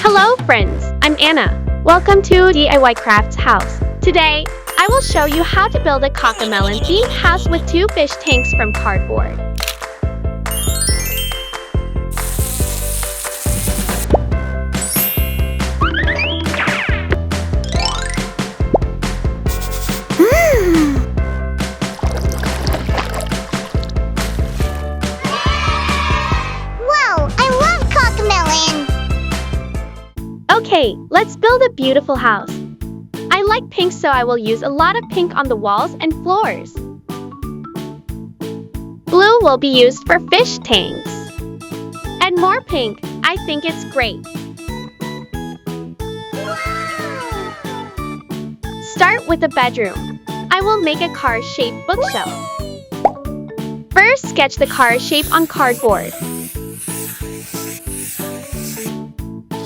Hello friends, I'm Anna. Welcome to DIY Crafts House. Today, I will show you how to build a Cocomelon themed house with 2 fish tanks from cardboard. Whoa, I love Cocomelon! Okay, let's build a beautiful house. I like pink, so I will use a lot of pink on the walls and floors. Blue will be used for fish tanks. And more pink, I think it's great. Start with the bedroom. I will make a car-shaped bookshelf. First, sketch the car shape on cardboard.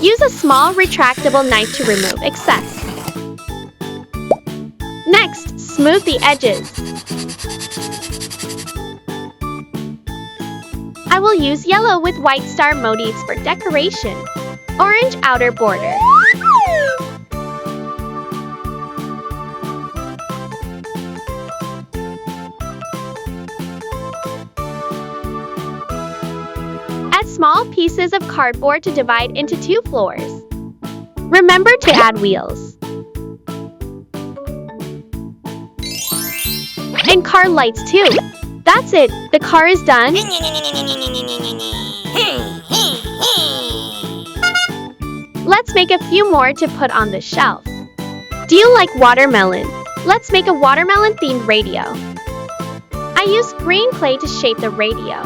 Use a small retractable knife to remove excess. Next, smooth the edges. I will use yellow with white star motifs for decoration. Orange outer border. Add small pieces of cardboard to divide into 2 floors. Remember to add wheels. And car lights too. That's it, the car is done. Let's make a few more to put on the shelf. Do you like watermelon? Let's make a watermelon themed radio. I used green clay to shape the radio.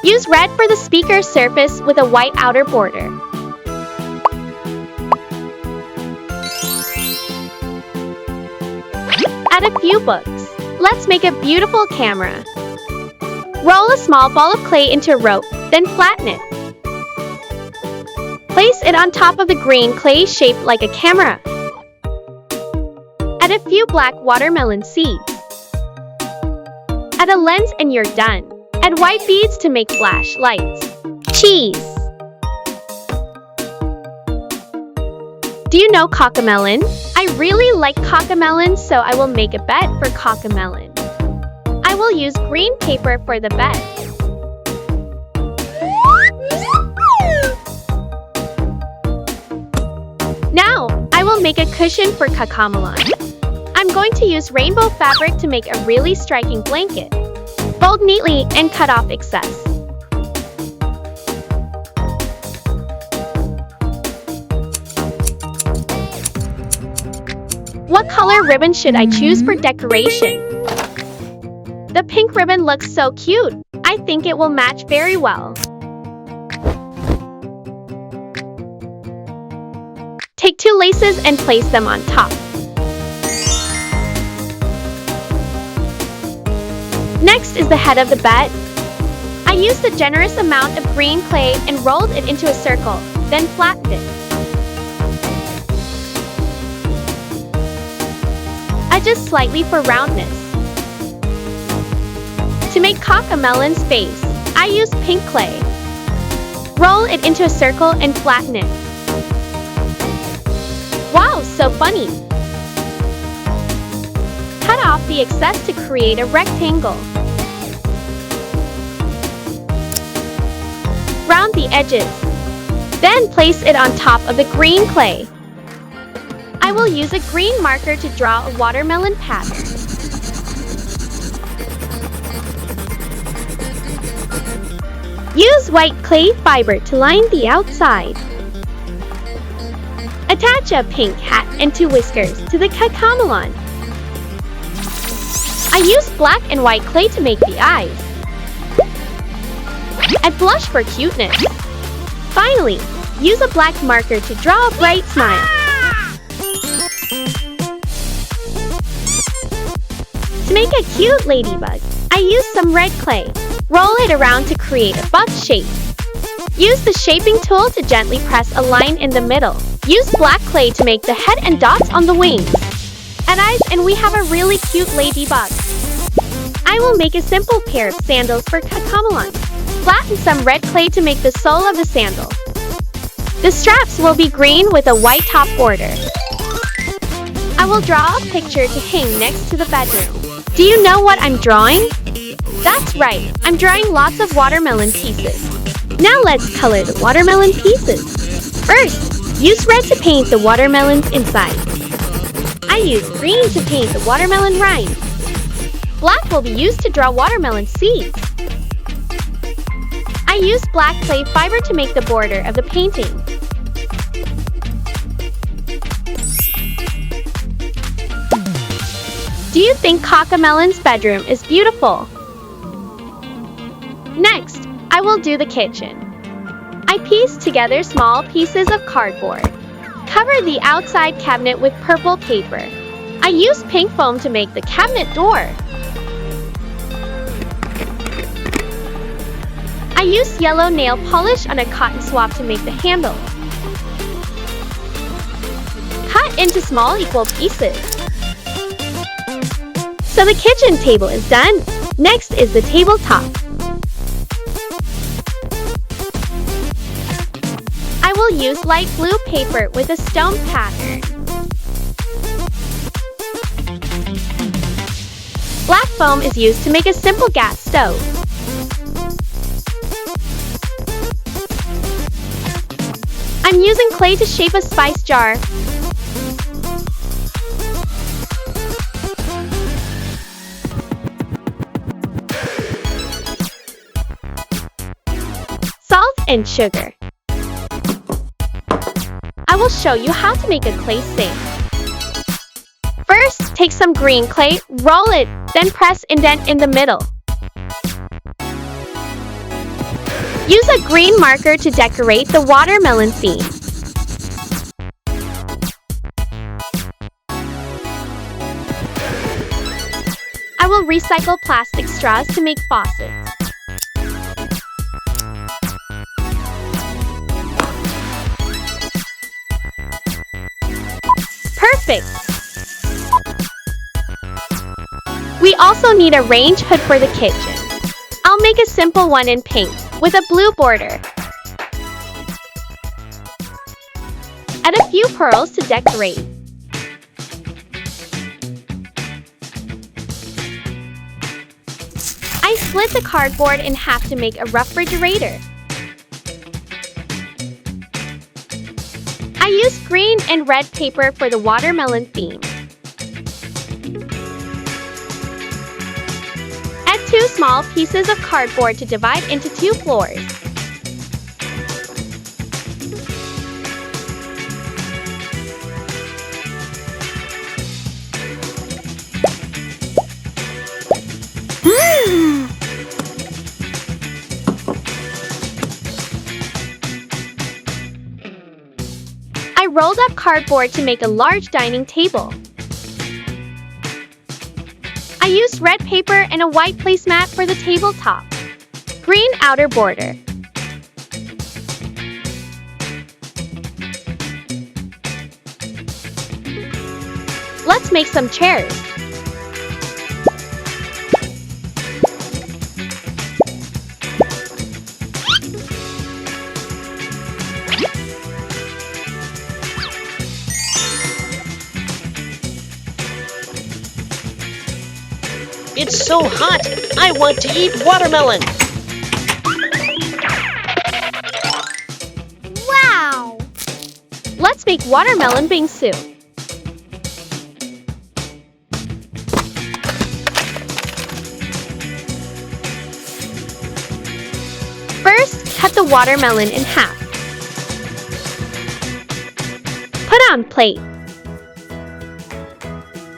Use red for the speaker surface with a white outer border. Add a few books. Let's make a beautiful camera. Roll a small ball of clay into a rope, then flatten it. Place it on top of the green clay shaped like a camera. Add a few black watermelon seeds. Add a lens and you're done. Add white beads to make flashlights. Cheese. Do you know Cocomelon? I really like Cocomelon, so I will make a bed for Cocomelon. I will use green paper for the bed. Now, I will make a cushion for Cocomelon. I'm going to use rainbow fabric to make a really striking blanket. Fold neatly and cut off excess. What color ribbon should I choose for decoration? The pink ribbon looks so cute. I think it will match very well. Take 2 laces and place them on top. Next is the head of the bed. I used a generous amount of green clay and rolled it into a circle, then flattened it. Adjust slightly for roundness. To make Cocomelon's face, I used pink clay. Roll it into a circle and flatten it. Wow, so funny! Cut off the excess to create a rectangle. Round the edges. Then place it on top of the green clay. I will use a green marker to draw a watermelon pattern. Use white clay fiber to line the outside. Attach a pink hat and 2 whiskers to the Cocomelon. I used black and white clay to make the eyes. Add blush for cuteness. Finally, use a black marker to draw a bright smile. To make a cute ladybug, I used some red clay. Roll it around to create a bug shape. Use the shaping tool to gently press a line in the middle. Use black clay to make the head and dots on the wings. Add eyes and we have a really cute ladybug. I will make a simple pair of sandals for Cocomelon. Flatten some red clay to make the sole of the sandal. The straps will be green with a white top border. I will draw a picture to hang next to the bedroom. Do you know what I'm drawing? That's right, I'm drawing lots of watermelon pieces. Now let's color the watermelon pieces. First, use red to paint the watermelons inside. I use green to paint the watermelon rind. Black will be used to draw watermelon seeds. I use black clay fiber to make the border of the painting. Do you think Cocomelon's bedroom is beautiful? Next, I will do the kitchen. I pieced together small pieces of cardboard. Cover the outside cabinet with purple paper. I used pink foam to make the cabinet door. I used yellow nail polish on a cotton swab to make the handle. Cut into small equal pieces. So the kitchen table is done. Next is the tabletop. I will use light blue paper with a stone pattern. Black foam is used to make a simple gas stove. I'm using clay to shape a spice jar. Salt and sugar. I will show you how to make a clay sink. First, take some green clay, roll it, then press indent in the middle. Use a green marker to decorate the watermelon theme. I will recycle plastic straws to make faucets. Perfect! We also need a range hood for the kitchen. I'll make a simple one in pink, with a blue border. Add a few pearls to decorate. I split the cardboard in half to make a refrigerator. I used green and red paper for the watermelon theme. Add 2 small pieces of cardboard to divide into 2 floors. I rolled up cardboard to make a large dining table. I used red paper and a white placemat for the tabletop. Green outer border. Let's make some chairs. It's so hot! I want to eat watermelon! Wow! Let's make watermelon bingsu. First, cut the watermelon in half. Put on plate.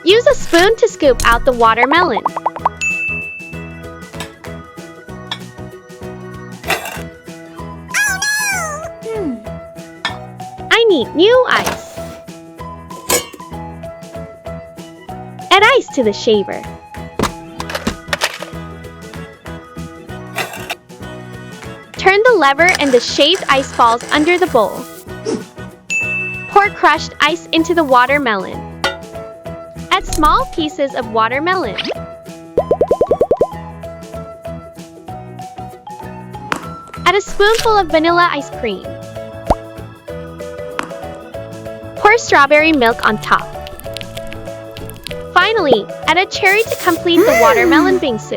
Use a spoon to scoop out the watermelon. I need new ice. Add ice to the shaver. Turn the lever and the shaved ice falls under the bowl. Pour crushed ice into the watermelon. Add small pieces of watermelon. Add a spoonful of vanilla ice cream. Pour strawberry milk on top. Finally, add a cherry to complete the watermelon bingsu.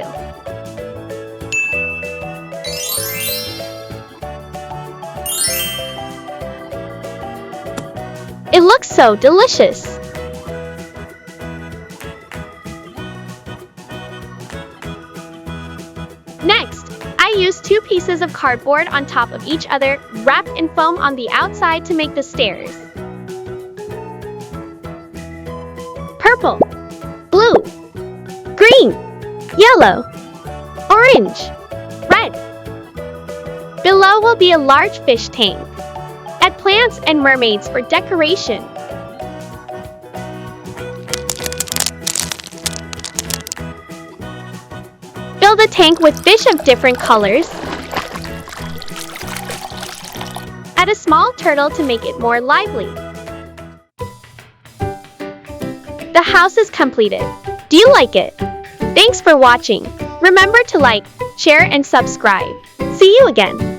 It looks so delicious. Next, I used 2 pieces of cardboard on top of each other, wrapped in foam on the outside to make the stairs. Purple, blue, green, yellow, orange, red. Below will be a large fish tank. Add plants and mermaids for decoration. Fill the tank with fish of different colors. Add a small turtle to make it more lively. The house is completed. Do you like it? Thanks for watching. Remember to like, share, and subscribe. See you again.